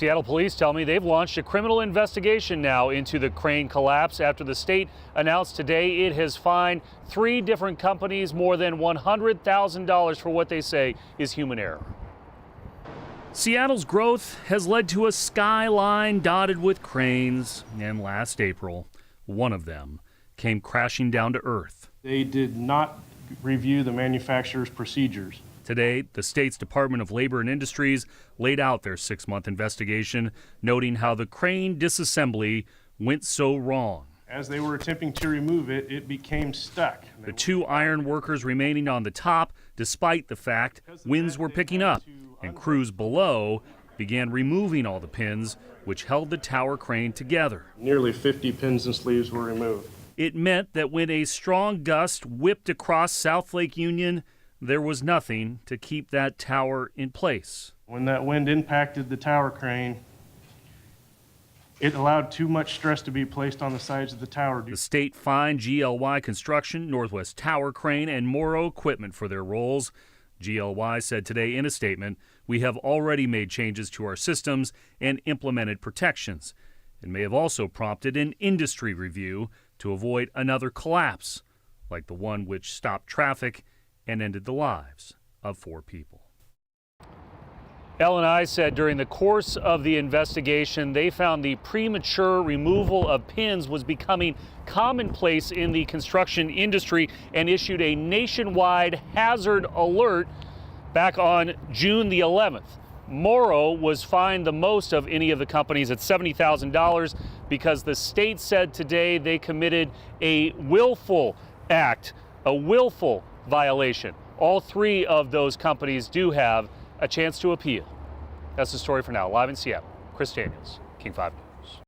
Seattle police tell me they've launched a criminal investigation now into the crane collapse after the state announced today it has fined 3 different companies more than $100,000 for what they say is human error. Seattle's growth has led to a skyline dotted with cranes, and last April, one of them came crashing down to earth. They did not review the manufacturer's procedures. Today, the state's Department of Labor and Industries laid out their 6-month investigation, noting how the crane disassembly went so wrong. As they were attempting to remove it, it became stuck. The 2 iron workers remaining on the top, despite the fact winds were picking up, and crews below began removing all the pins which held the tower crane together. Nearly 50 pins and sleeves were removed. It meant that when a strong gust whipped across South Lake Union, there was nothing to keep that tower in place. When that wind impacted the tower crane, it allowed too much stress to be placed on the sides of the tower. The state fined GLY Construction, Northwest Tower Crane, and Morrow Equipment for their roles. GLY said today in a statement, "We have already made changes to our systems and implemented protections. It may have also prompted an industry review to avoid another collapse, like the one which stopped traffic and ended the lives of 4 people." L&I said during the course of the investigation, they found the premature removal of pins was becoming commonplace in the construction industry and issued a nationwide hazard alert back on June the 11th. Morrow was fined the most of any of the companies at $70,000 because the state said today they committed a willful act, a willful violation. All 3 of those companies do have a chance to appeal. That's the story for now. Live in Seattle, Chris Daniels, King 5 News.